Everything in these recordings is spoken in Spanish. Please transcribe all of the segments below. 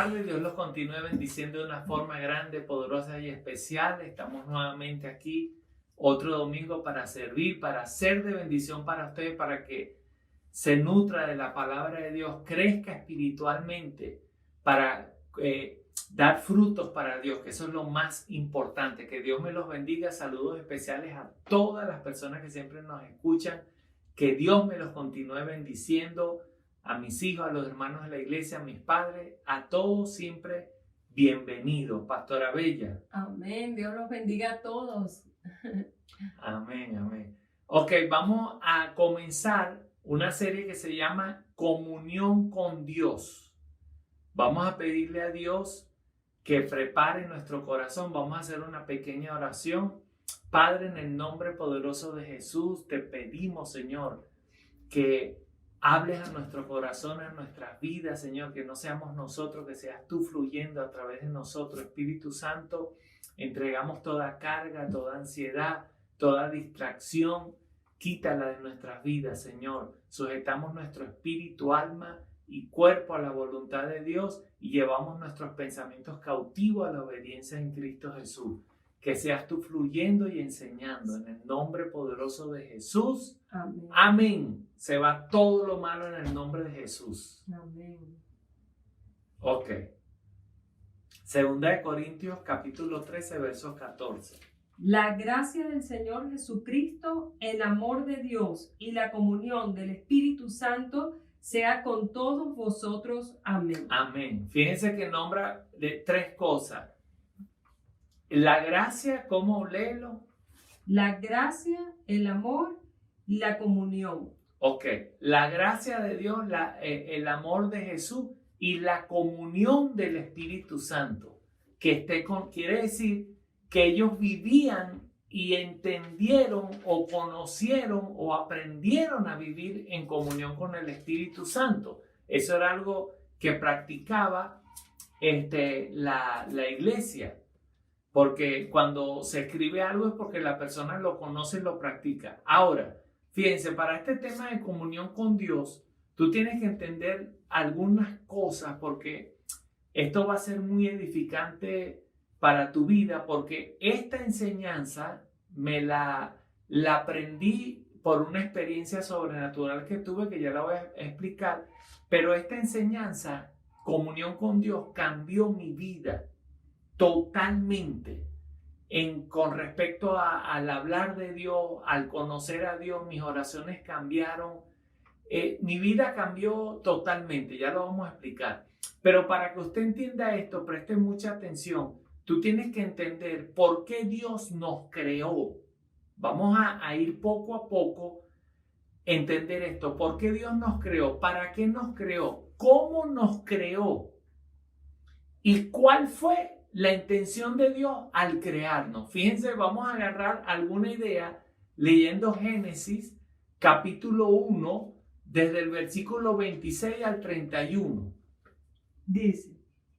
tardes. Dios los continúe bendiciendo de una forma grande, poderosa y especial. Estamos nuevamente aquí otro domingo para servir, para ser de bendición para ustedes, para que se nutra de la palabra de Dios, crezca espiritualmente, para dar frutos para Dios, que eso es lo más importante. Que Dios me los bendiga. Saludos especiales a todas las personas que siempre nos escuchan. Que Dios me los continúe bendiciendo. A mis hijos, a los hermanos de la iglesia, a mis padres, a todos siempre bienvenidos. Pastora Bella. Amén. Dios los bendiga a todos. Amén, amén. Ok, vamos a comenzar una serie que se llama Comunión con Dios. Vamos a pedirle a Dios que prepare nuestro corazón. Vamos a hacer una pequeña oración. Padre, en el nombre poderoso de Jesús, te pedimos, Señor, que hables a nuestro corazón, a nuestras vidas, Señor, que no seamos nosotros, que seas tú fluyendo a través de nosotros. Espíritu Santo, entregamos toda carga, toda ansiedad, toda distracción, quítala de nuestras vidas, Señor. Sujetamos nuestro espíritu, alma y cuerpo a la voluntad de Dios y llevamos nuestros pensamientos cautivos a la obediencia en Cristo Jesús. Que seas tú fluyendo y enseñando en el nombre poderoso de Jesús. Amén. Amén. Se va todo lo malo en el nombre de Jesús. Amén. Ok. Segunda de Corintios, capítulo 13, versos 14. La gracia del Señor Jesucristo, el amor de Dios y la comunión del Espíritu Santo sea con todos vosotros. Amén. Amén. Fíjense que nombra de tres cosas. La gracia, ¿cómo léelo? La gracia, el amor y la comunión. Ok, la gracia de Dios, el amor de Jesús y la comunión del Espíritu Santo. Quiere decir que ellos vivían y entendieron o conocieron o aprendieron a vivir en comunión con el Espíritu Santo. Eso era algo que practicaba la iglesia. Porque cuando se escribe algo es porque la persona lo conoce y lo practica. Ahora, fíjense, para este tema de comunión con Dios, tú tienes que entender algunas cosas porque esto va a ser muy edificante para tu vida, porque esta enseñanza me la aprendí por una experiencia sobrenatural que tuve, que ya la voy a explicar, pero esta enseñanza, comunión con Dios, cambió mi vida totalmente con respecto al hablar de Dios, al conocer a Dios. Mis oraciones cambiaron, mi vida cambió totalmente, ya lo vamos a explicar. Pero para que usted entienda esto, preste mucha atención. Tú tienes que entender por qué Dios nos creó. Vamos a ir poco a poco, entender esto. ¿Por qué Dios nos creó? ¿Para qué nos creó? ¿Cómo nos creó? ¿Y cuál fue la intención de Dios al crearnos? Fíjense, vamos a agarrar alguna idea leyendo Génesis capítulo 1 desde el versículo 26 al 31. Dice: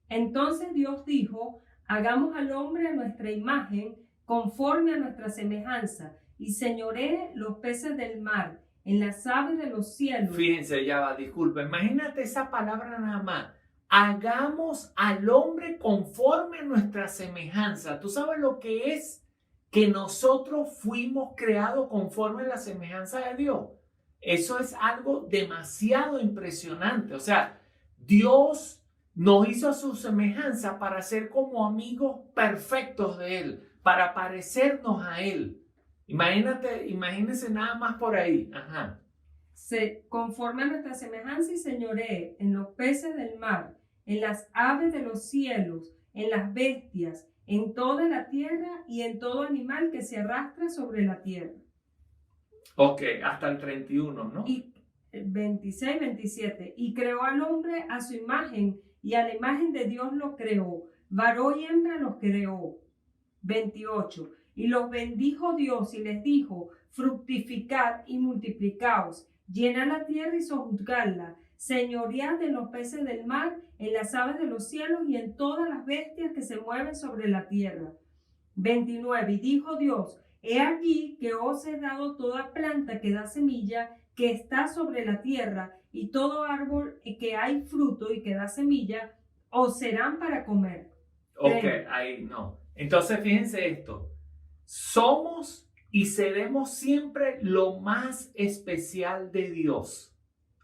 Entonces Dios dijo: hagamos al hombre a nuestra imagen, conforme a nuestra semejanza, y señoree los peces del mar, en las aves de los cielos. Fíjense, ya va, disculpa, imagínate esa palabra nada más. Hagamos al hombre conforme a nuestra semejanza. ¿Tú sabes lo que es que nosotros fuimos creados conforme a la semejanza de Dios? Eso es algo demasiado impresionante. O sea, Dios nos hizo a su semejanza para ser como amigos perfectos de Él, para parecernos a Él. Imagínense nada más por ahí. Ajá. Conforme a nuestra semejanza y señoree en los peces del mar, en las aves de los cielos, en las bestias, en toda la tierra y en todo animal que se arrastra sobre la tierra. Ok, hasta el 31, ¿no? Y 26, 27. Y creó al hombre a su imagen, y a la imagen de Dios lo creó. Varón y hembra los creó. 28. Y los bendijo Dios y les dijo: fructificad y multiplicaos, llenad la tierra y sojuzgadla, señoread de los peces del mar, en las aves de los cielos y en todas las bestias que se mueven sobre la tierra. 29. Y dijo Dios: he aquí que os he dado toda planta que da semilla, que está sobre la tierra, y todo árbol que hay fruto y que da semilla, o serán para comer. Ok, ahí no. Entonces fíjense esto. Somos y seremos siempre lo más especial de Dios.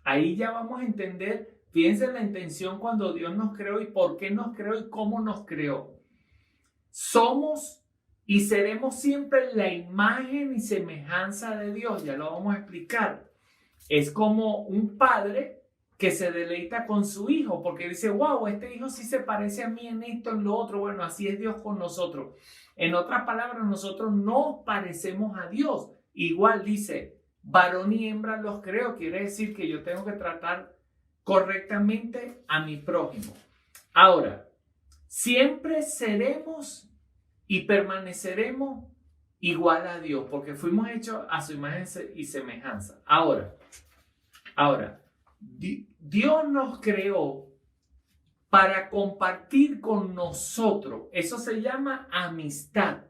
Ahí ya vamos a entender, fíjense la intención cuando Dios nos creó y por qué nos creó y cómo nos creó. Somos y seremos siempre la imagen y semejanza de Dios. Ya lo vamos a explicar. Es como un padre que se deleita con su hijo porque dice, wow, este hijo sí se parece a mí en esto, en lo otro. Bueno, así es Dios con nosotros. En otras palabras, nosotros no parecemos a Dios. Igual dice, varón y hembra los creo. Quiere decir que yo tengo que tratar correctamente a mi prójimo. Ahora, siempre seremos y permaneceremos igual a Dios porque fuimos hechos a su imagen y semejanza. Ahora, Dios nos creó para compartir con nosotros. Eso se llama amistad.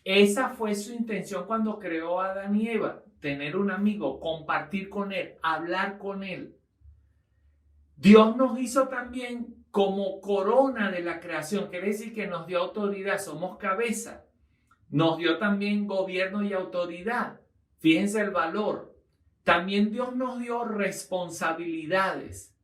Esa fue su intención cuando creó a Adán y Eva. Tener un amigo, compartir con él, hablar con él. Dios nos hizo también como corona de la creación. Quiere decir que nos dio autoridad. Somos cabeza. Nos dio también gobierno y autoridad. Fíjense el valor. También Dios nos dio responsabilidades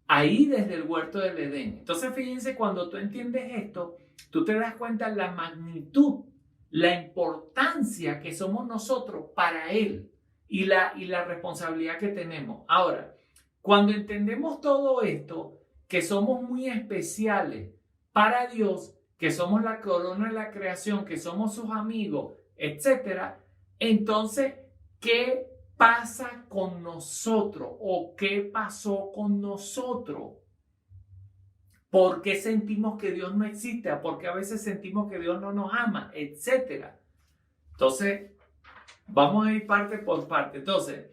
ahí desde el huerto del Edén. Entonces fíjense, cuando tú entiendes esto, tú te das cuenta de la magnitud, la importancia que somos nosotros para Él y la responsabilidad que tenemos. Ahora, cuando entendemos todo esto, que somos muy especiales para Dios, que somos la corona de la creación, que somos sus amigos, etc., entonces, ¿qué pasa con nosotros? ¿O qué pasó con nosotros? ¿Por qué sentimos que Dios no existe? ¿Por qué a veces sentimos que Dios no nos ama? Etcétera. Entonces, vamos a ir parte por parte. Entonces,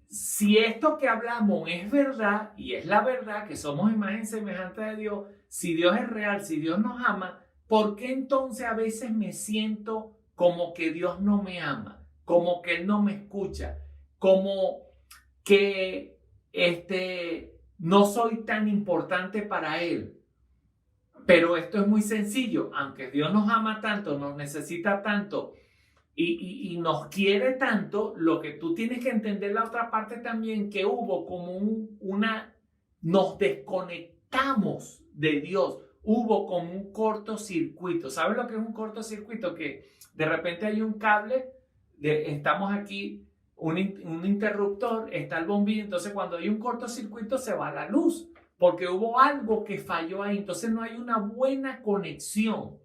si esto que hablamos es verdad, y es la verdad, que somos imagen semejante de Dios, si Dios es real, si Dios nos ama, ¿por qué entonces a veces me siento como que Dios no me ama? Como que Él no me escucha, como que no soy tan importante para Él. Pero esto es muy sencillo. Aunque Dios nos ama tanto, nos necesita tanto y nos quiere tanto, lo que tú tienes que entender la otra parte también, que hubo como nos desconectamos de Dios. Hubo como un cortocircuito. ¿Sabes lo que es un cortocircuito? Que de repente hay un cable, estamos aquí, un interruptor, está el bombillo, entonces cuando hay un cortocircuito se va la luz, porque hubo algo que falló ahí, entonces no hay una buena conexión.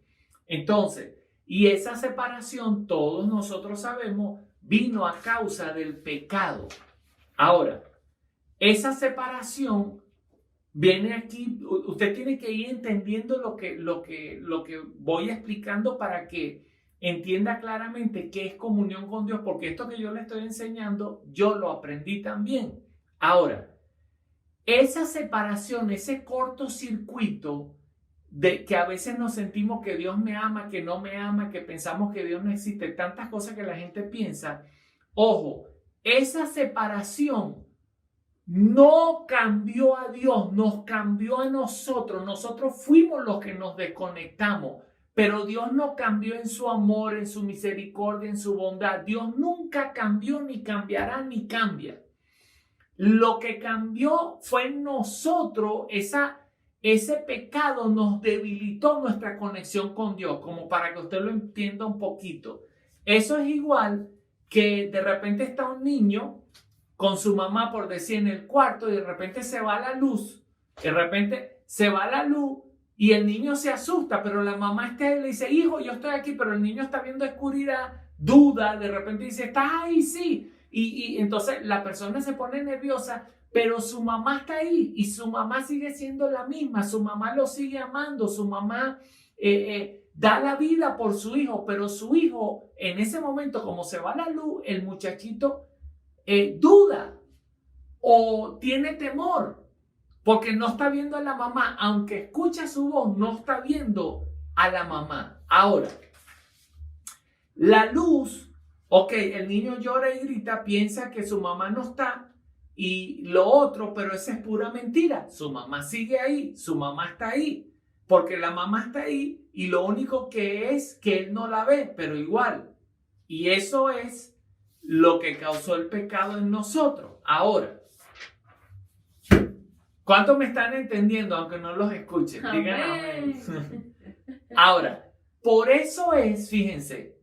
Entonces, y esa separación, todos nosotros sabemos, vino a causa del pecado. Ahora, esa separación viene aquí, usted tiene que ir entendiendo lo que voy explicando para que entienda claramente qué es comunión con Dios, porque esto que yo le estoy enseñando, yo lo aprendí también. Ahora, esa separación, ese cortocircuito de que a veces nos sentimos que Dios me ama, que no me ama, que pensamos que Dios no existe, tantas cosas que la gente piensa. Ojo, esa separación no cambió a Dios, nos cambió a nosotros. Nosotros fuimos los que nos desconectamos. Pero Dios no cambió en su amor, en su misericordia, en su bondad. Dios nunca cambió, ni cambiará, ni cambia. Lo que cambió fue en nosotros. Ese pecado nos debilitó nuestra conexión con Dios, como para que usted lo entienda un poquito. Eso es igual que de repente está un niño con su mamá, por decir, en el cuarto, y de repente se va la luz. Y el niño se asusta, pero la mamá está ahí y le dice, hijo, yo estoy aquí, pero el niño está viendo oscuridad, duda, de repente dice, ¿estás ahí? Sí. Y entonces la persona se pone nerviosa, pero su mamá está ahí y su mamá sigue siendo la misma, su mamá lo sigue amando, su mamá da la vida por su hijo, pero su hijo en ese momento, como se va la luz, el muchachito duda o tiene temor. Porque no está viendo a la mamá, aunque escucha su voz, no está viendo a la mamá. Ahora, la luz, ok, el niño llora y grita, piensa que su mamá no está, y lo otro, pero esa es pura mentira. Su mamá sigue ahí, su mamá está ahí, porque la mamá está ahí y lo único que es que él no la ve, pero igual. Y eso es lo que causó el pecado en nosotros. Ahora, ¿cuántos me están entendiendo aunque no los escuchen? Digan amén. Ahora, por eso es, fíjense,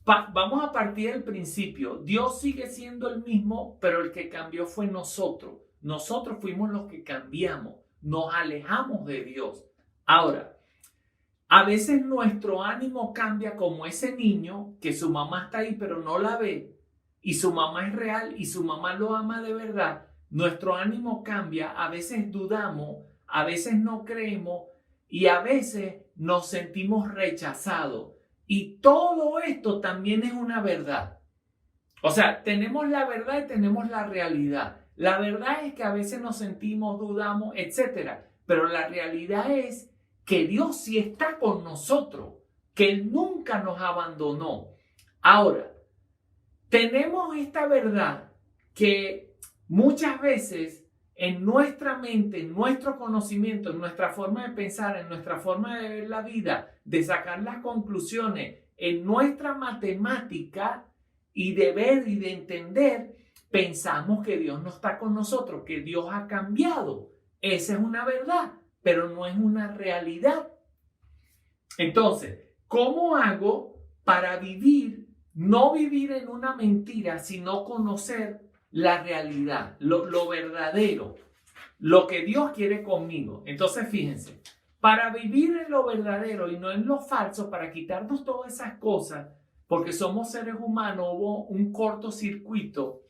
vamos a partir del principio. Dios sigue siendo el mismo, pero el que cambió fue nosotros. Nosotros fuimos los que cambiamos, nos alejamos de Dios. Ahora, a veces nuestro ánimo cambia como ese niño que su mamá está ahí pero no la ve y su mamá es real y su mamá lo ama de verdad. Nuestro ánimo cambia, a veces dudamos, a veces no creemos y a veces nos sentimos rechazados. Y todo esto también es una verdad. O sea, tenemos la verdad y tenemos la realidad. La verdad es que a veces nos sentimos, dudamos, etc. Pero la realidad es que Dios sí está con nosotros, que Él nunca nos abandonó. Ahora, tenemos esta verdad que muchas veces en nuestra mente, en nuestro conocimiento, en nuestra forma de pensar, en nuestra forma de ver la vida, de sacar las conclusiones, en nuestra matemática y de ver y de entender, pensamos que Dios no está con nosotros, que Dios ha cambiado. Esa es una verdad, pero no es una realidad. Entonces, ¿cómo hago para vivir, no vivir en una mentira, sino conocer la realidad, lo verdadero, lo que Dios quiere conmigo? Entonces, fíjense, para vivir en lo verdadero y no en lo falso, para quitarnos todas esas cosas, porque somos seres humanos, hubo un cortocircuito.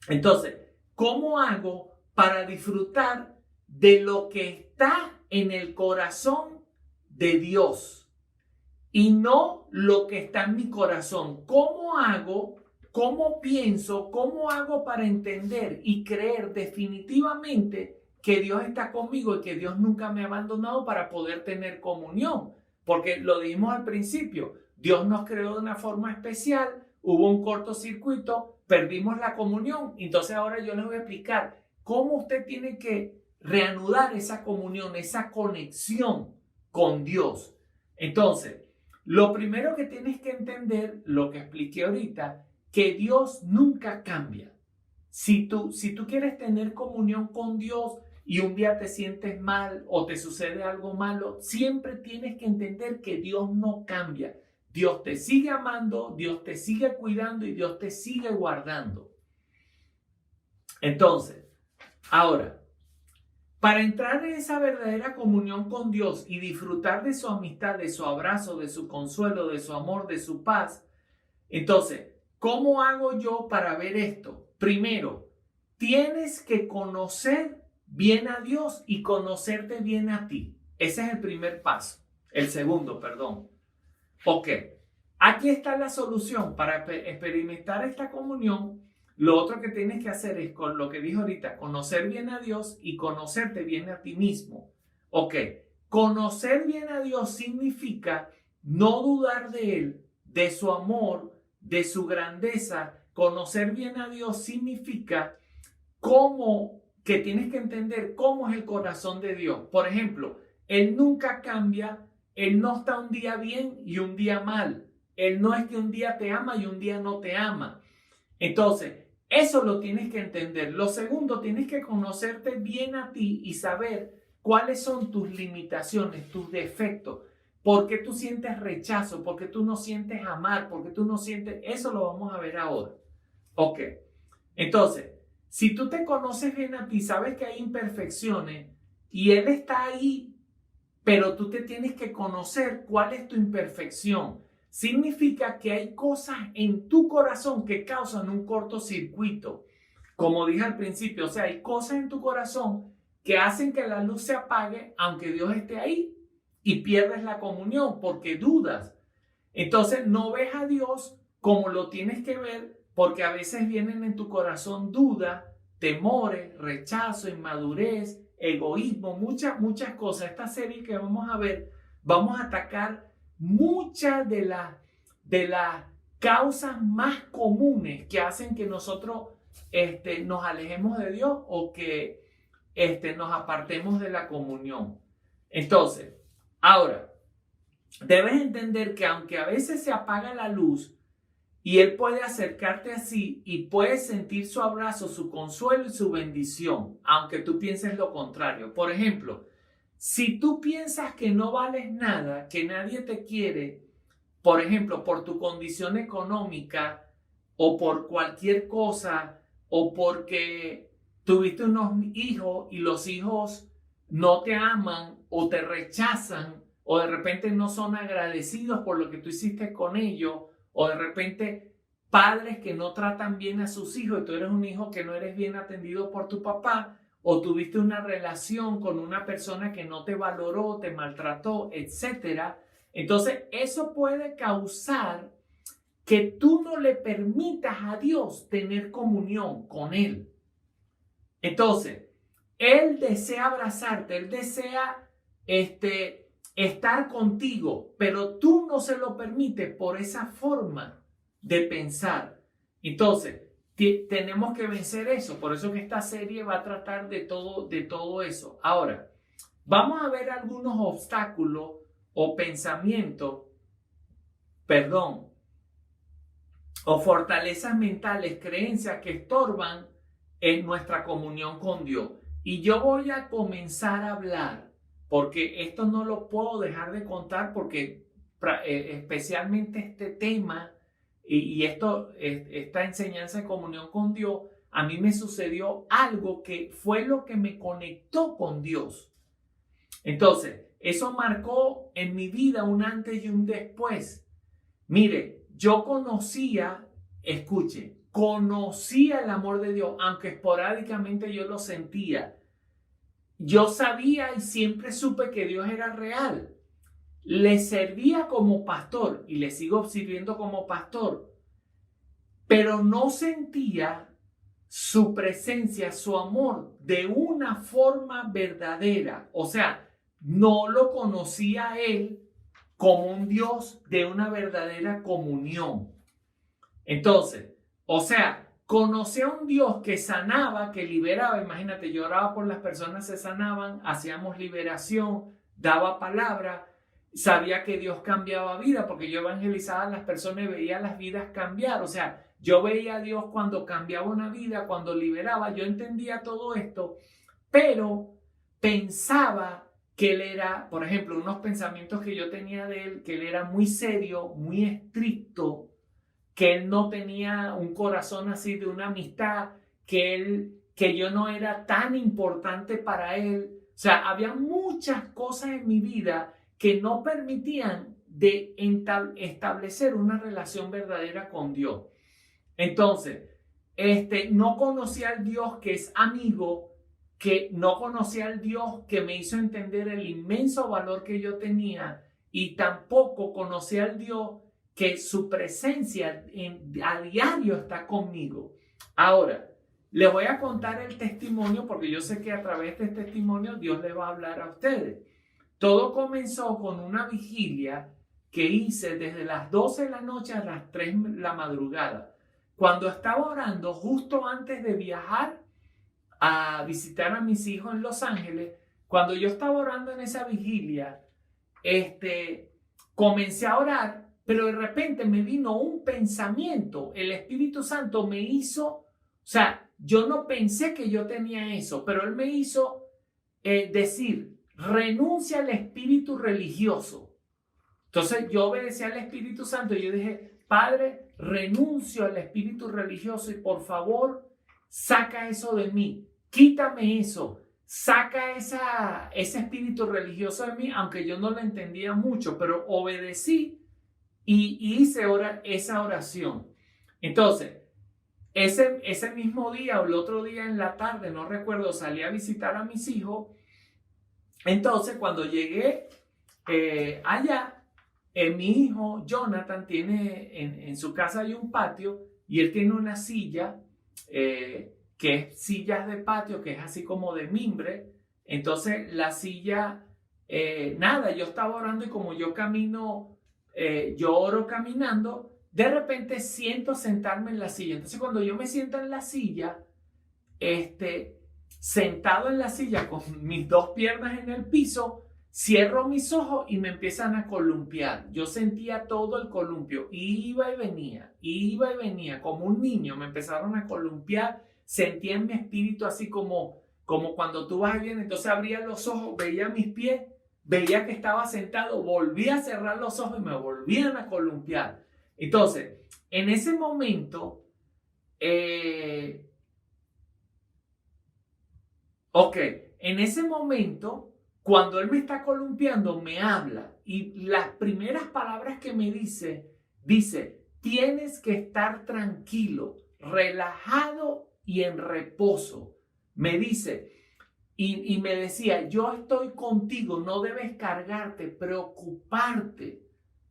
Entonces, ¿cómo hago para disfrutar de lo que está en el corazón de Dios y no lo que está en mi corazón? ¿Cómo hago? ¿Cómo pienso? ¿Cómo hago para entender y creer definitivamente que Dios está conmigo y que Dios nunca me ha abandonado para poder tener comunión? Porque lo dijimos al principio, Dios nos creó de una forma especial, hubo un cortocircuito, perdimos la comunión. Entonces ahora yo les voy a explicar cómo usted tiene que reanudar esa comunión, esa conexión con Dios. Entonces, lo primero que tienes que entender, lo que expliqué ahorita, que Dios nunca cambia. Si tú quieres tener comunión con Dios y un día te sientes mal o te sucede algo malo, siempre tienes que entender que Dios no cambia. Dios te sigue amando, Dios te sigue cuidando y Dios te sigue guardando. Entonces, ahora, para entrar en esa verdadera comunión con Dios y disfrutar de su amistad, de su abrazo, de su consuelo, de su amor, de su paz, entonces, ¿cómo hago yo para ver esto? Primero, tienes que conocer bien a Dios y conocerte bien a ti. Ese es el primer paso. El segundo, perdón. Ok, aquí está la solución para experimentar esta comunión. Lo otro que tienes que hacer es, con lo que dijo ahorita, conocer bien a Dios y conocerte bien a ti mismo. Ok, conocer bien a Dios significa no dudar de Él, de su amor, de su grandeza. Conocer bien a Dios significa que tienes que entender cómo es el corazón de Dios. Por ejemplo, Él nunca cambia, Él no está un día bien y un día mal. Él no es que un día te ama y un día no te ama. Entonces, eso lo tienes que entender. Lo segundo, tienes que conocerte bien a ti y saber cuáles son tus limitaciones, tus defectos. ¿Por qué tú sientes rechazo? ¿Por qué tú no sientes amar? ¿Por qué tú no sientes? Eso lo vamos a ver ahora. Ok. Entonces, si tú te conoces bien a ti, sabes que hay imperfecciones y Él está ahí, pero tú te tienes que conocer cuál es tu imperfección. Significa que hay cosas en tu corazón que causan un cortocircuito. Como dije al principio, o sea, hay cosas en tu corazón que hacen que la luz se apague aunque Dios esté ahí y pierdes la comunión porque dudas. Entonces no ves a Dios como lo tienes que ver porque a veces vienen en tu corazón dudas, temores, rechazo, inmadurez, egoísmo, muchas cosas. Esta serie que vamos a ver, vamos a atacar muchas de las causas más comunes que hacen que nosotros nos alejemos de Dios o que nos apartemos de la comunión. Entonces, ahora, debes entender que aunque a veces se apaga la luz y Él puede acercarte así y puedes sentir su abrazo, su consuelo y su bendición, aunque tú pienses lo contrario. Por ejemplo, si tú piensas que no vales nada, que nadie te quiere, por ejemplo, por tu condición económica o por cualquier cosa, o porque tuviste unos hijos y los hijos no te aman o te rechazan, o de repente no son agradecidos por lo que tú hiciste con ellos, o de repente padres que no tratan bien a sus hijos y tú eres un hijo que no eres bien atendido por tu papá, o tuviste una relación con una persona que no te valoró, te maltrató, etc. Entonces eso puede causar que tú no le permitas a Dios tener comunión con Él. Entonces, Él desea abrazarte, Él desea estar contigo, pero tú no se lo permites por esa forma de pensar. Entonces, tenemos que vencer eso. Por eso que esta serie va a tratar de todo eso. Ahora, vamos a ver algunos obstáculos o pensamientos, o fortalezas mentales, creencias que estorban en nuestra comunión con Dios. Y yo voy a comenzar a hablar, porque esto no lo puedo dejar de contar, porque especialmente este tema y esta enseñanza de comunión con Dios, a mí me sucedió algo que fue lo que me conectó con Dios. Entonces, eso marcó en mi vida un antes y un después. Mire, yo conocía el amor de Dios, aunque esporádicamente yo lo sentía. Yo sabía y siempre supe que Dios era real. Le servía como pastor y le sigo sirviendo como pastor, pero no sentía su presencia, su amor de una forma verdadera. O sea, no lo conocía a Él como un Dios de una verdadera comunión. Entonces, o sea, conocí a un Dios que sanaba, que liberaba. Imagínate, yo oraba por las personas, se sanaban, hacíamos liberación, daba palabra, sabía que Dios cambiaba vida, porque yo evangelizaba a las personas y veía las vidas cambiar. O sea, yo veía a Dios cuando cambiaba una vida, cuando liberaba, yo entendía todo esto, pero pensaba que Él era, por ejemplo, unos pensamientos que yo tenía de Él, que Él era muy serio, muy estricto, que Él no tenía un corazón así de una amistad, que yo no era tan importante para Él. O sea, había muchas cosas en mi vida que no permitían de establecer una relación verdadera con Dios. Entonces, no conocía al Dios que es amigo, que no conocía al Dios que me hizo entender el inmenso valor que yo tenía, y tampoco conocía al Dios que su presencia a diario está conmigo. Ahora, les voy a contar el testimonio, porque yo sé que a través de este testimonio Dios le va a hablar a ustedes. Todo comenzó con una vigilia que hice desde las 12 de la noche a las 3 de la madrugada. Cuando estaba orando justo antes de viajar a visitar a mis hijos en Los Ángeles, cuando yo estaba orando en esa vigilia, comencé a orar, pero de repente me vino un pensamiento. El Espíritu Santo me hizo, o sea, yo no pensé que yo tenía eso, pero Él me hizo decir, renuncia al espíritu religioso. Entonces yo obedecí al Espíritu Santo y yo dije, Padre, renuncio al espíritu religioso y por favor, saca eso de mí, quítame eso, saca ese espíritu religioso de mí, aunque yo no lo entendía mucho, pero obedecí y hice esa oración. Entonces, ese mismo día o el otro día en la tarde, no recuerdo, salí a visitar a mis hijos. Entonces, cuando llegué allá, mi hijo Jonathan tiene en su casa hay un patio y él tiene una silla que es sillas de patio, que es así como de mimbre. Entonces la silla, yo estaba orando y como yo camino, yo oro caminando, de repente siento sentarme en la silla. Entonces cuando yo me siento en la silla, sentado en la silla con mis dos piernas en el piso, cierro mis ojos y me empiezan a columpiar. Yo sentía todo el columpio, iba y venía, como un niño, me empezaron a columpiar, sentía en mi espíritu así como cuando tú vas y vienes. Entonces abría los ojos, veía mis pies, veía que estaba sentado, volvía a cerrar los ojos y me volvían a columpiar. Entonces, en ese momento, cuando él me está columpiando, me habla y las primeras palabras que me dice, tienes que estar tranquilo, relajado y en reposo. Me dice, y me decía, yo estoy contigo, no debes cargarte, preocuparte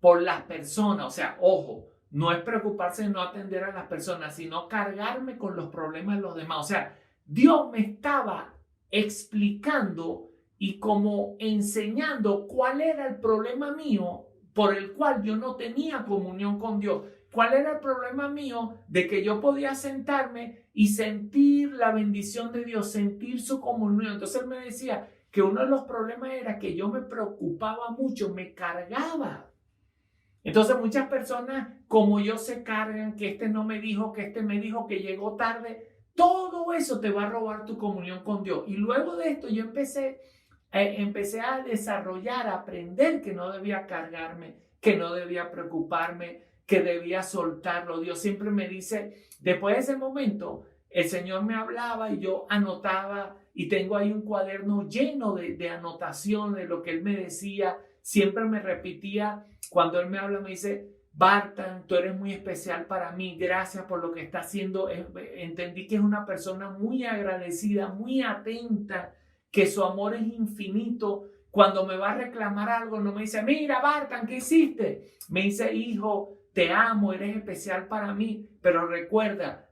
por las personas. O sea, ojo, no es preocuparse de no atender a las personas, sino cargarme con los problemas de los demás. O sea, Dios me estaba explicando y como enseñando cuál era el problema mío por el cual yo no tenía comunión con Dios. ¿Cuál era el problema mío de que yo podía sentarme y sentir la bendición de Dios, sentir su comunión? Entonces él me decía que uno de los problemas era que yo me preocupaba mucho, me cargaba. Entonces muchas personas como yo se cargan, que este no me dijo, que este me dijo, que llegó tarde. Todo eso te va a robar tu comunión con Dios. Y luego de esto yo empecé a desarrollar, a aprender que no debía cargarme, que no debía preocuparme, que debía soltarlo. Dios siempre me dice, después de ese momento, el Señor me hablaba y yo anotaba y tengo ahí un cuaderno lleno de anotación de lo que Él me decía. Siempre me repetía, cuando Él me habla, me dice, Bartan, tú eres muy especial para mí, gracias por lo que está haciendo. Entendí que es una persona muy agradecida, muy atenta, que su amor es infinito. Cuando me va a reclamar algo, no me dice, mira Bartan, ¿qué hiciste? Me dice, hijo, te amo, eres especial para mí, pero recuerda,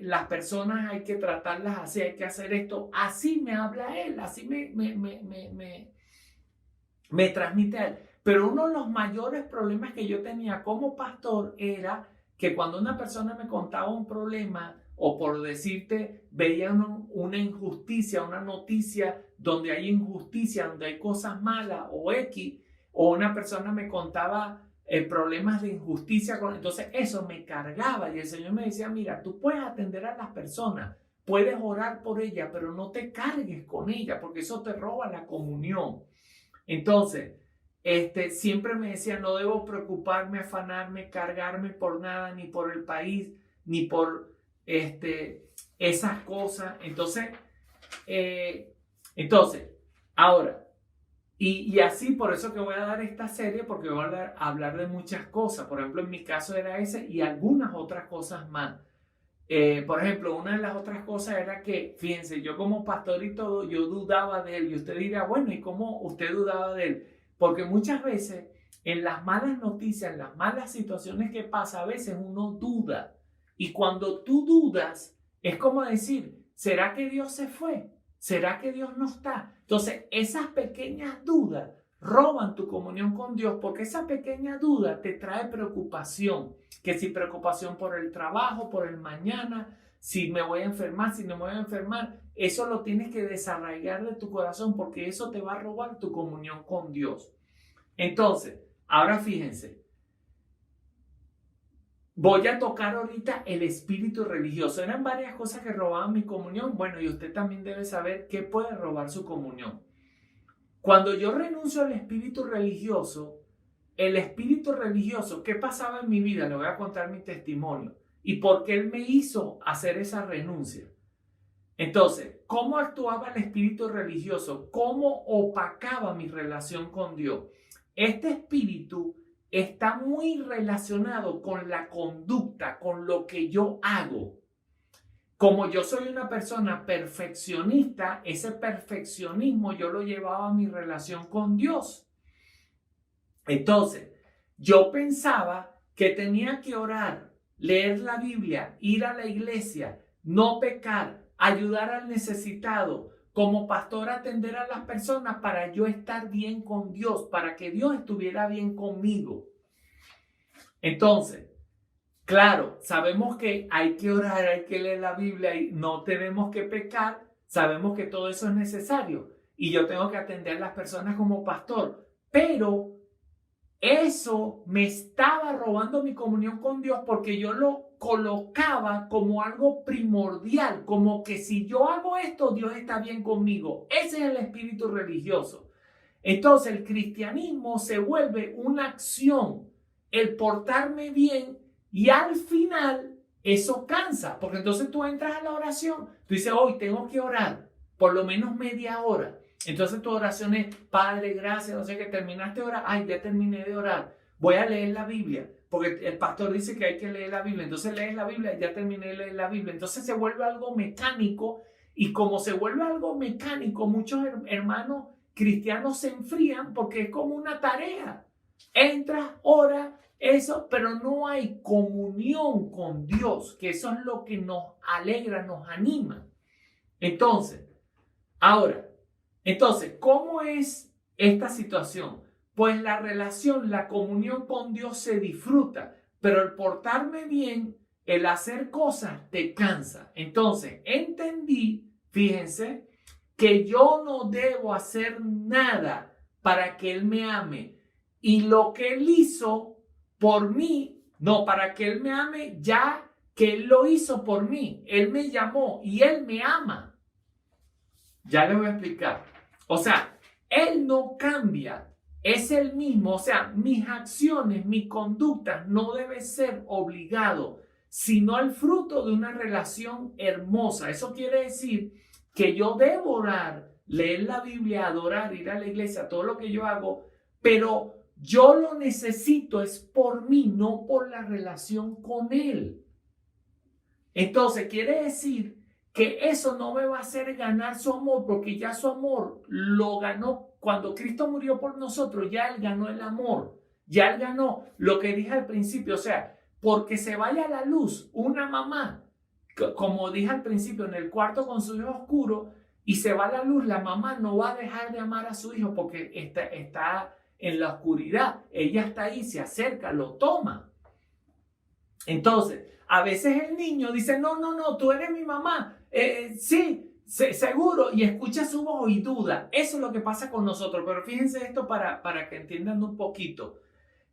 las personas hay que tratarlas así, hay que hacer esto. Así me habla Él, así me transmite a Él. Pero uno de los mayores problemas que yo tenía como pastor era que cuando una persona me contaba un problema, o por decirte, veía una injusticia, una noticia donde hay injusticia, donde hay cosas malas o X, o una persona me contaba problemas de injusticia, entonces eso me cargaba y el Señor me decía, mira, tú puedes atender a las personas, puedes orar por ellas, pero no te cargues con ellas porque eso te roba la comunión. Entonces, siempre me decía, no debo preocuparme, afanarme, cargarme por nada, ni por el país, ni por esas cosas. Entonces, ahora, y así por eso que voy a dar esta serie, porque voy a hablar de muchas cosas. Por ejemplo, en mi caso era ese y algunas otras cosas más. Por ejemplo, una de las otras cosas era que, fíjense, yo como pastor y todo, yo dudaba de él. Y usted dirá, bueno, ¿y cómo usted dudaba de él? Porque muchas veces en las malas noticias, en las malas situaciones que pasa, a veces uno duda. Y cuando tú dudas, es como decir, ¿será que Dios se fue? ¿Será que Dios no está? Entonces, esas pequeñas dudas roban tu comunión con Dios porque esa pequeña duda te trae preocupación. Que si preocupación por el trabajo, por el mañana, si me voy a enfermar, si no me voy a enfermar, eso lo tienes que desarraigar de tu corazón porque eso te va a robar tu comunión con Dios. Entonces, ahora fíjense, voy a tocar ahorita el espíritu religioso. Eran varias cosas que robaban mi comunión. Bueno, y usted también debe saber qué puede robar su comunión. Cuando yo renuncio al espíritu religioso, ¿qué pasaba en mi vida? Le voy a contar mi testimonio. ¿Y por qué Él me hizo hacer esa renuncia? Entonces, ¿cómo actuaba el espíritu religioso? ¿Cómo opacaba mi relación con Dios? Este espíritu está muy relacionado con la conducta, con lo que yo hago. Como yo soy una persona perfeccionista, ese perfeccionismo yo lo llevaba a mi relación con Dios. Entonces, yo pensaba que tenía que orar, leer la Biblia, ir a la iglesia, no pecar, ayudar al necesitado, como pastor atender a las personas para yo estar bien con Dios, para que Dios estuviera bien conmigo. Entonces, Claro, sabemos que hay que orar, hay que leer la Biblia y no tenemos que pecar. Sabemos que todo eso es necesario y yo tengo que atender a las personas como pastor, pero eso me estaba robando mi comunión con Dios porque yo lo colocaba como algo primordial, como que si yo hago esto, Dios está bien conmigo. Ese es el espíritu religioso. Entonces el cristianismo se vuelve una acción, el portarme bien, y al final eso cansa, porque entonces tú entras a la oración, tú dices, hoy tengo que orar por lo menos media hora. Entonces tu oración es, Padre, gracias, no sé qué, terminaste de orar, ay, ya terminé de orar, voy a leer la Biblia, porque el pastor dice que hay que leer la Biblia, entonces lees la Biblia, ya terminé de leer la Biblia, entonces se vuelve algo mecánico, y como se vuelve algo mecánico, muchos hermanos cristianos se enfrían porque es como una tarea, entras, oras, eso, pero no hay comunión con Dios, que eso es lo que nos alegra, nos anima. Entonces, ¿cómo es esta situación? Pues la relación, la comunión con Dios se disfruta, pero el portarme bien, el hacer cosas, te cansa. Entonces, entendí, fíjense, que yo no debo hacer nada para que Él me ame. Y lo que Él hizo por mí, no, para que Él me ame, ya que Él lo hizo por mí. Él me llamó y Él me ama. Ya les voy a explicar. O sea, Él no cambia, es el mismo. O sea, mis acciones, mi conducta no debe ser obligado, sino el fruto de una relación hermosa. Eso quiere decir que yo debo orar, leer la Biblia, adorar, ir a la iglesia, todo lo que yo hago, pero yo lo necesito es por mí, no por la relación con Él. Entonces, quiere decir que eso no me va a hacer ganar su amor, porque ya su amor lo ganó. Cuando Cristo murió por nosotros, ya Él ganó el amor. Ya Él ganó lo que dije al principio. O sea, porque se vaya a la luz una mamá, como dije al principio, en el cuarto con su hijo oscuro, y se va a la luz, la mamá no va a dejar de amar a su hijo porque está en la oscuridad. Ella está ahí, se acerca, lo toma. Entonces, a veces el niño dice, no, tú eres mi mamá. Sí, seguro. Y escucha su voz y duda. Eso es lo que pasa con nosotros. Pero fíjense esto para que entiendan un poquito.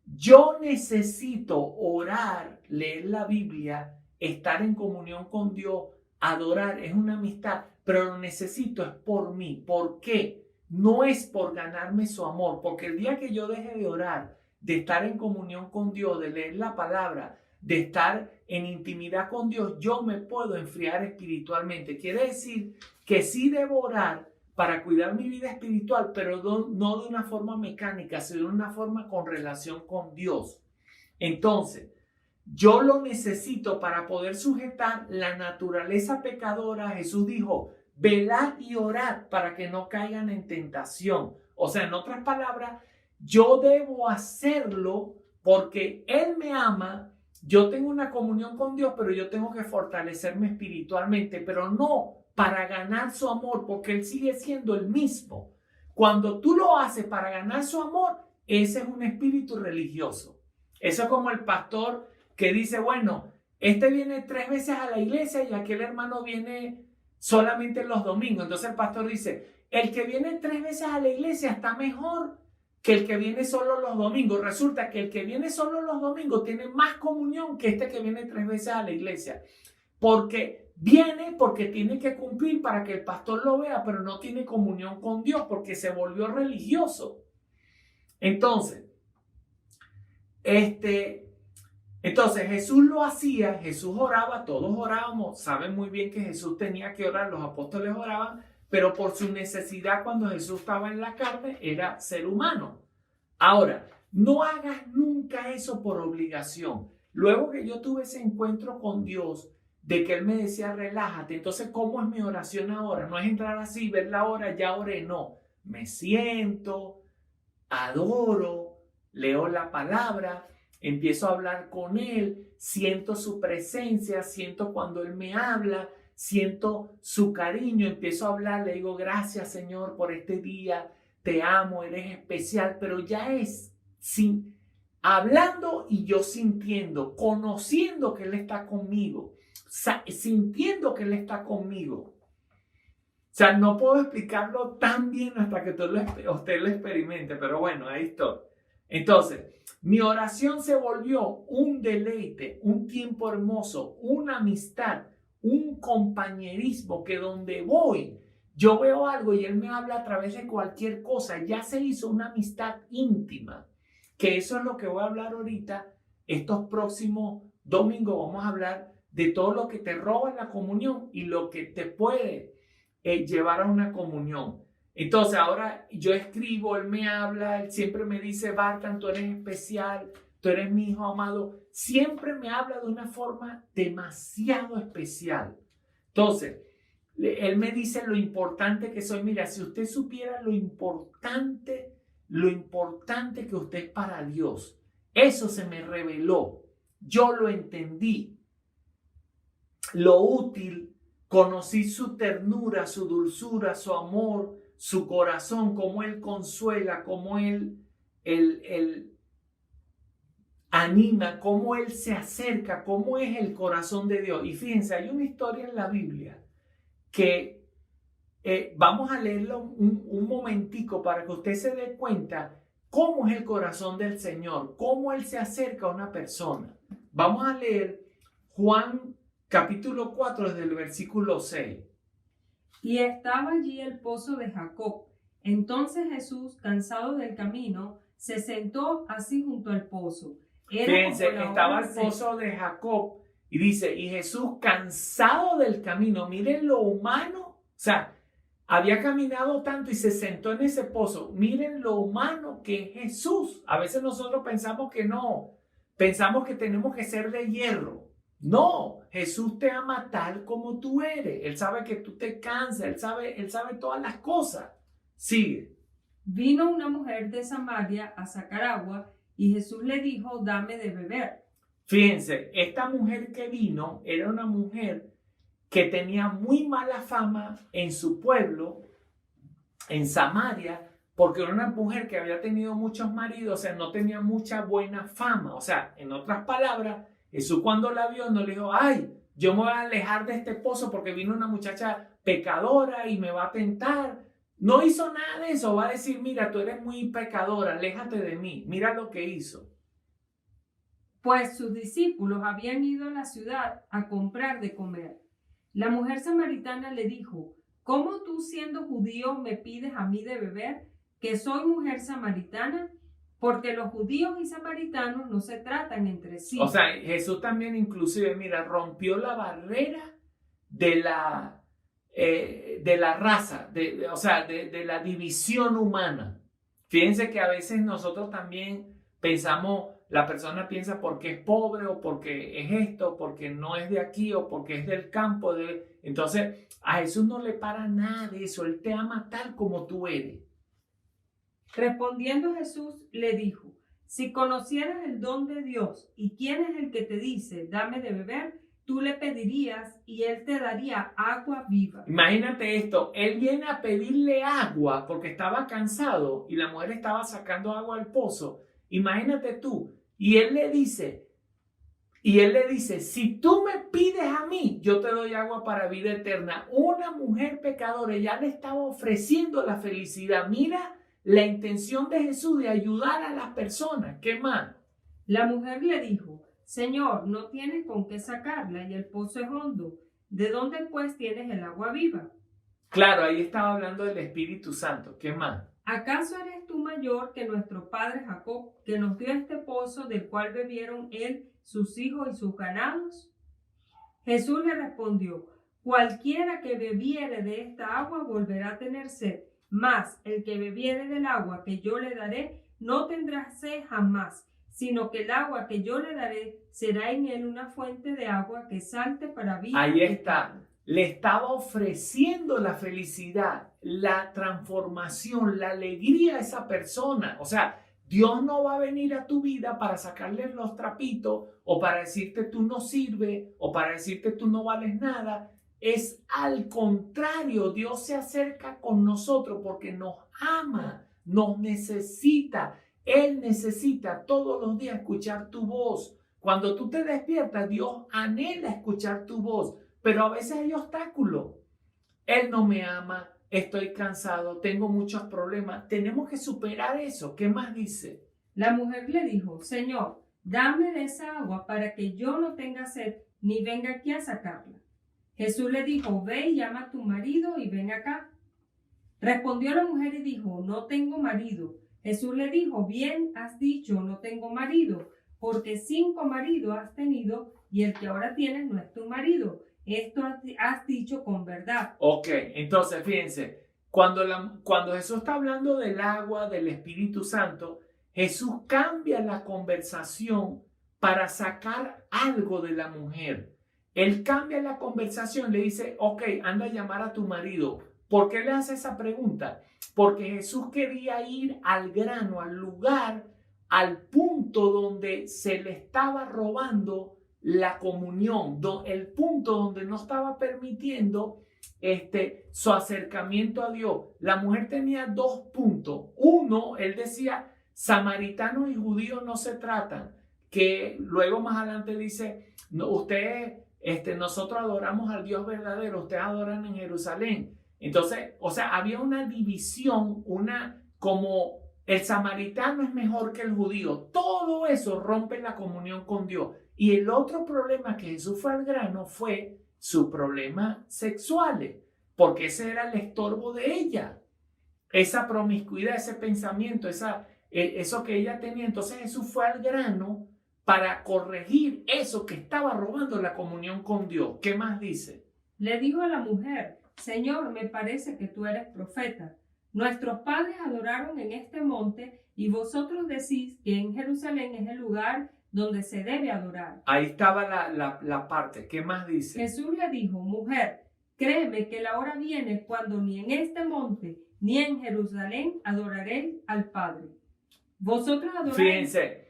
Yo necesito orar, leer la Biblia, estar en comunión con Dios, adorar, es una amistad, pero lo necesito es por mí. ¿Por qué? No es por ganarme su amor, porque el día que yo deje de orar, de estar en comunión con Dios, de leer la palabra, de estar en intimidad con Dios, yo me puedo enfriar espiritualmente. Quiere decir que sí debo orar para cuidar mi vida espiritual, pero no de una forma mecánica, sino de una forma con relación con Dios. Entonces, yo lo necesito para poder sujetar la naturaleza pecadora. Jesús dijo, velad y orad para que no caigan en tentación. O sea, en otras palabras, yo debo hacerlo porque Él me ama. Yo tengo una comunión con Dios, pero yo tengo que fortalecerme espiritualmente, pero no para ganar su amor, porque Él sigue siendo el mismo. Cuando tú lo haces para ganar su amor, ese es un espíritu religioso. Eso es como el pastor que dice, bueno, este viene 3 veces a la iglesia y aquel hermano viene solamente los domingos. Entonces el pastor dice, el que viene 3 veces a la iglesia está mejor que el que viene solo los domingos. Resulta que el que viene solo los domingos tiene más comunión que este que viene 3 veces a la iglesia. Porque viene porque tiene que cumplir para que el pastor lo vea, pero no tiene comunión con Dios porque se volvió religioso. Entonces Jesús lo hacía, Jesús oraba, todos orábamos, saben muy bien que Jesús tenía que orar, los apóstoles oraban, pero por su necesidad cuando Jesús estaba en la carne era ser humano. Ahora, no hagas nunca eso por obligación. Luego que yo tuve ese encuentro con Dios, de que Él me decía, relájate, entonces, ¿cómo es mi oración ahora? No es entrar así, ver la hora, ya oré, no. Me siento, adoro, leo la palabra, empiezo a hablar con Él, siento su presencia, siento cuando Él me habla, siento su cariño, empiezo a hablar, le digo, gracias Señor por este día, te amo, eres especial, pero ya es sin hablando y yo sintiendo, conociendo que Él está conmigo, sintiendo que Él está conmigo. O sea, no puedo explicarlo tan bien hasta que usted lo experimente, pero bueno, ahí estoy. Entonces, mi oración se volvió un deleite, un tiempo hermoso, una amistad, un compañerismo que donde voy, yo veo algo y Él me habla a través de cualquier cosa. Ya se hizo una amistad íntima, que eso es lo que voy a hablar ahorita. Estos próximos domingos vamos a hablar de todo lo que te roba en la comunión y lo que te puede llevar a una comunión. Entonces ahora yo escribo, Él me habla, Él siempre me dice, Bartan, tú eres especial, tú eres mi hijo amado. Siempre me habla de una forma demasiado especial. Entonces, Él me dice lo importante que soy. Mira, si usted supiera lo importante que usted es para Dios, eso se me reveló. Yo lo entendí. Lo útil. Conocí su ternura, su dulzura, su amor, su corazón, cómo Él consuela, cómo Él anima, cómo Él se acerca, cómo es el corazón de Dios. Y fíjense, hay una historia en la Biblia que vamos a leerlo un momentico para que usted se dé cuenta cómo es el corazón del Señor, cómo Él se acerca a una persona. Vamos a leer Juan capítulo 4 desde el versículo 6. Y estaba allí el pozo de Jacob. Entonces Jesús, cansado del camino, se sentó así junto al pozo. Fíjense, estaba el pozo de Jacob y dice, y Jesús, cansado del camino, miren lo humano, o sea, había caminado tanto y se sentó en ese pozo. Miren lo humano que es Jesús. A veces nosotros pensamos que no, pensamos que tenemos que ser de hierro. No, Jesús te ama tal como tú eres. Él sabe que tú te cansas, Él sabe todas las cosas. Sigue. Vino una mujer de Samaria a sacar agua y Jesús le dijo, dame de beber. Fíjense, esta mujer que vino era una mujer que tenía muy mala fama en su pueblo, en Samaria, porque era una mujer que había tenido muchos maridos, o sea, no tenía mucha buena fama. O sea, en otras palabras, Jesús cuando la vio no le dijo, ay, yo me voy a alejar de este pozo porque vino una muchacha pecadora y me va a tentar. No hizo nada de eso. Va a decir, mira, tú eres muy pecadora, aléjate de mí. Mira lo que hizo. Pues sus discípulos habían ido a la ciudad a comprar de comer. La mujer samaritana le dijo, ¿cómo tú siendo judío me pides a mí de beber, que soy mujer samaritana? Porque los judíos y samaritanos no se tratan entre sí. O sea, Jesús también inclusive, mira, rompió la barrera de la raza, o sea, de la división humana. Fíjense que a veces nosotros también pensamos, la persona piensa porque es pobre o porque es esto, porque no es de aquí o porque es del campo. Entonces, a Jesús no le para nada de eso. Él te ama tal como tú eres. Respondiendo Jesús le dijo, si conocieras el don de Dios y quién es el que te dice, dame de beber, tú le pedirías y él te daría agua viva. Imagínate esto, él viene a pedirle agua porque estaba cansado y la mujer estaba sacando agua del pozo. Imagínate tú, y él le dice, si tú me pides a mí, yo te doy agua para vida eterna. Una mujer pecadora ya le estaba ofreciendo la felicidad. Mira la intención de Jesús de ayudar a las personas. ¿Qué más? La mujer le dijo, Señor, no tienes con qué sacarla y el pozo es hondo. ¿De dónde pues tienes el agua viva? Claro, ahí estaba hablando del Espíritu Santo. ¿Qué más? ¿Acaso eres tú mayor que nuestro padre Jacob, que nos dio este pozo del cual bebieron él, sus hijos y sus ganados? Jesús le respondió, cualquiera que bebiere de esta agua volverá a tener sed, mas el que bebiere del agua que yo le daré no tendrá sed jamás, sino que el agua que yo le daré será en él una fuente de agua que salte para vida. Ahí está. Le estaba ofreciendo la felicidad, la transformación, la alegría a esa persona. O sea, Dios no va a venir a tu vida para sacarle los trapitos o para decirte tú no sirves o para decirte tú no vales nada. Es al contrario, Dios se acerca con nosotros porque nos ama, nos necesita. Él necesita todos los días escuchar tu voz. Cuando tú te despiertas, Dios anhela escuchar tu voz, pero a veces hay obstáculos. Él no me ama, estoy cansado, tengo muchos problemas. Tenemos que superar eso. ¿Qué más dice? La mujer le dijo, Señor, dame de esa agua para que yo no tenga sed ni venga aquí a sacarla. Jesús le dijo, ve y llama a tu marido y ven acá. Respondió la mujer y dijo, no tengo marido. Jesús le dijo, bien has dicho, no tengo marido, porque 5 maridos has tenido y el que ahora tienes no es tu marido. Esto has dicho con verdad. Ok, entonces fíjense, cuando Jesús está hablando del agua, del Espíritu Santo, Jesús cambia la conversación para sacar algo de la mujer. Él cambia la conversación, le dice, ok, anda a llamar a tu marido. ¿Por qué le hace esa pregunta? Porque Jesús quería ir al grano, al lugar, al punto donde se le estaba robando la comunión, el punto donde no estaba permitiendo su acercamiento a Dios. La mujer tenía 2 puntos. Uno, él decía, samaritanos y judíos no se tratan, que luego más adelante dice, no, nosotros adoramos al Dios verdadero, ustedes adoran en Jerusalén. Entonces, o sea, había una división, como el samaritano es mejor que el judío. Todo eso rompe la comunión con Dios. Y el otro problema que Jesús fue al grano fue su problema sexual, porque ese era el estorbo de ella. Esa promiscuidad, ese pensamiento, eso que ella tenía. Entonces Jesús fue al grano para corregir eso que estaba robando la comunión con Dios. ¿Qué más dice? Le dijo a la mujer, Señor, me parece que tú eres profeta. Nuestros padres adoraron en este monte y vosotros decís que en Jerusalén es el lugar donde se debe adorar. Ahí estaba la parte. ¿Qué más dice? Jesús le dijo, mujer, créeme que la hora viene cuando ni en este monte ni en Jerusalén adoraré al Padre. Vosotros adoráis. Fíjense,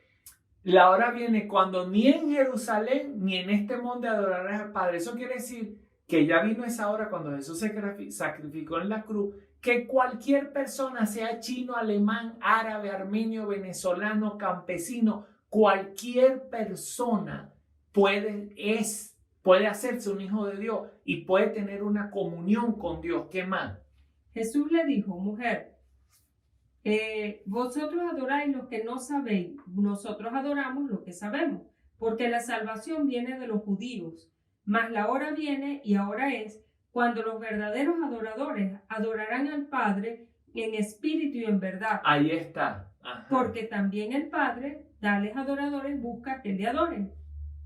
la hora viene cuando ni en Jerusalén ni en este monte adorarás al Padre. Eso quiere decir que ya vino esa hora cuando Jesús se sacrificó en la cruz, que cualquier persona, sea chino, alemán, árabe, armenio, venezolano, campesino, cualquier persona puede hacerse un hijo de Dios y puede tener una comunión con Dios. ¿Qué más? Jesús le dijo, mujer, vosotros adoráis lo que no sabéis, nosotros adoramos lo que sabemos, porque la salvación viene de los judíos. Mas la hora viene y ahora es cuando los verdaderos adoradores adorarán al Padre en espíritu y en verdad. Ahí está. Ajá. Porque también el Padre, tales adoradores, busca que le adoren.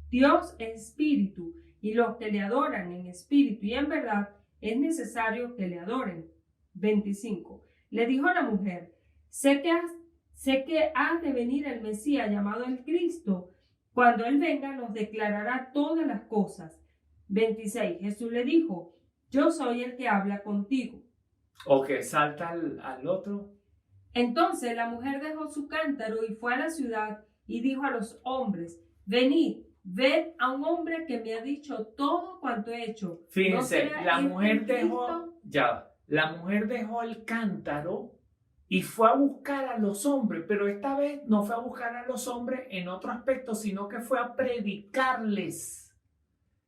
Dios es espíritu y los que le adoran en espíritu y en verdad es necesario que le adoren. 25. Le dijo a la mujer, sé que ha de venir el Mesías llamado el Cristo. Cuando Él venga nos declarará todas las cosas. 26. Jesús le dijo, yo soy el que habla contigo. Ok, salta al otro. Entonces la mujer dejó su cántaro y fue a la ciudad y dijo a los hombres, venid, ved a un hombre que me ha dicho todo cuanto he hecho. Fíjense, ¿No la mujer dejó el cántaro y fue a buscar a los hombres, pero esta vez no fue a buscar a los hombres en otro aspecto, sino que fue a predicarles.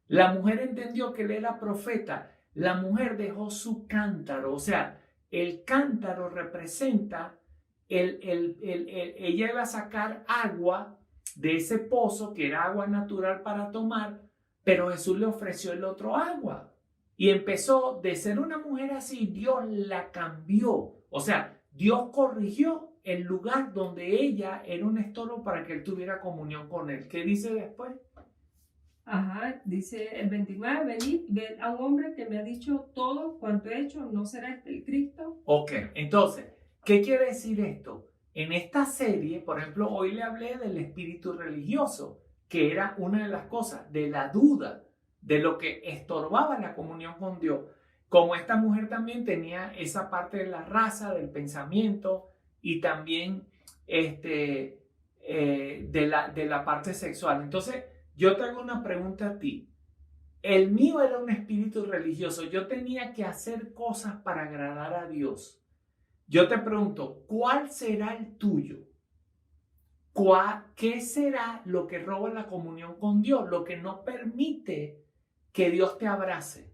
La mujer entendió que él era profeta. La mujer dejó su cántaro, o sea, el cántaro representa, ella iba a sacar agua de ese pozo, que era agua natural para tomar, pero Jesús le ofreció el otro agua. Y empezó, de ser una mujer así, Dios la cambió. O sea, Dios corrigió el lugar donde ella era un estorbo para que él tuviera comunión con él. ¿Qué dice después? Ajá, dice el 29, venid, ved a un hombre que me ha dicho todo cuanto he hecho, ¿no será este el Cristo? Ok, entonces, ¿qué quiere decir esto? En esta serie, por ejemplo, hoy le hablé del espíritu religioso, que era una de las cosas, de la duda, de lo que estorbaba la comunión con Dios. Como esta mujer también tenía esa parte de la raza, del pensamiento y también de la parte sexual. Entonces, yo te hago una pregunta a ti. El mío era un espíritu religioso. Yo tenía que hacer cosas para agradar a Dios. Yo te pregunto, ¿cuál será el tuyo? ¿qué será lo que roba la comunión con Dios? Lo que no permite que Dios te abrace.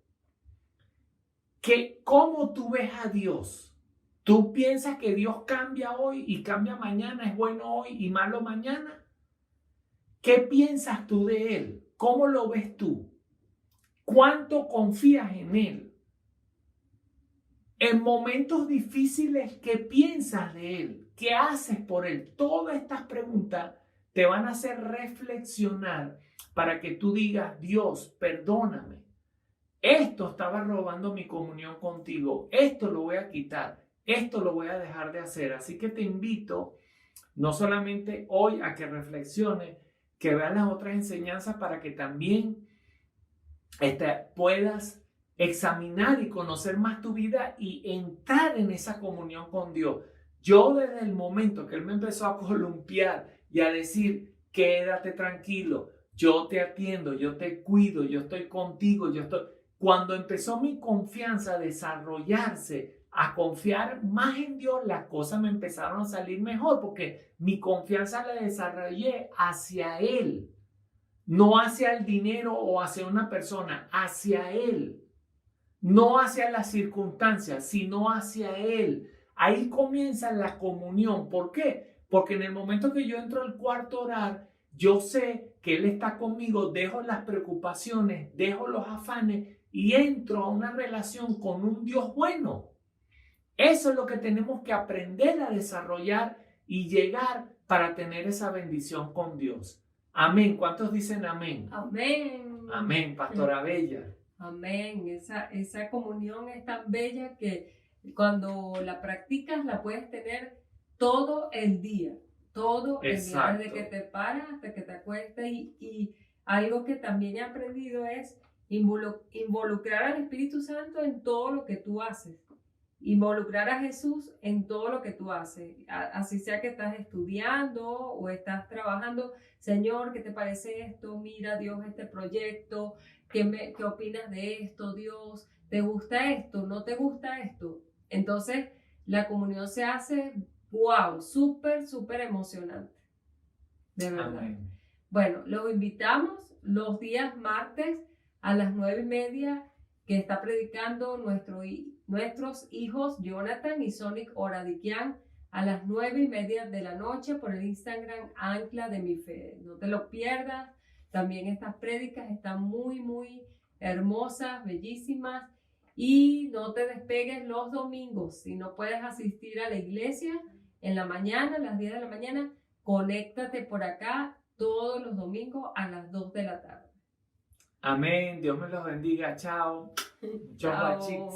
¿Cómo tú ves a Dios? ¿Tú piensas que Dios cambia hoy y cambia mañana, es bueno hoy y malo mañana? ¿Qué piensas tú de Él? ¿Cómo lo ves tú? ¿Cuánto confías en Él? En momentos difíciles, ¿qué piensas de Él? ¿Qué haces por Él? Todas estas preguntas te van a hacer reflexionar para que tú digas, Dios, perdóname. Esto estaba robando mi comunión contigo. Esto lo voy a quitar. Esto lo voy a dejar de hacer. Así que te invito no solamente hoy a que reflexiones, que veas las otras enseñanzas para que también puedas examinar y conocer más tu vida y entrar en esa comunión con Dios. Yo desde el momento que Él me empezó a columpiar y a decir, quédate tranquilo, yo te atiendo, yo te cuido, yo estoy contigo, Cuando empezó mi confianza a desarrollarse, a confiar más en Dios, las cosas me empezaron a salir mejor porque mi confianza la desarrollé hacia Él. No hacia el dinero o hacia una persona, hacia Él. No hacia las circunstancias, sino hacia Él. Ahí comienza la comunión. ¿Por qué? Porque en el momento que yo entro al cuarto a orar, yo sé que Él está conmigo, dejo las preocupaciones, dejo los afanes y entro a una relación con un Dios bueno. Eso es lo que tenemos que aprender a desarrollar y llegar para tener esa bendición con Dios. Amén. ¿Cuántos dicen amén? Amén. Amén, Pastora Bella. Amén. Esa comunión es tan bella que cuando la practicas la puedes tener todo el día. Todo el día, desde que te paras hasta que te acuestas. Y algo que también he aprendido es involucrar al Espíritu Santo en todo lo que tú haces. Involucrar a Jesús en todo lo que tú haces, así sea que estás estudiando o estás trabajando. Señor, ¿qué te parece esto? Mira, Dios, este proyecto, ¿qué opinas de esto, Dios? ¿Te gusta esto? ¿No te gusta esto? Entonces, la comunión se hace, wow, súper, súper emocionante, de verdad. Amén. Bueno, los invitamos los días martes a las 9:30 que está predicando nuestros hijos Jonathan y Sonic Oradiquian a las 9:30 de la noche por el Instagram Ancla de mi Fe. No te lo pierdas. También estas prédicas están muy, muy hermosas, bellísimas. Y no te despegues los domingos. Si no puedes asistir a la iglesia en la mañana, a las 10 de la mañana, conéctate por acá todos los domingos a las 2 de la tarde. Amén. Dios me los bendiga. Chao. Chao. Chao.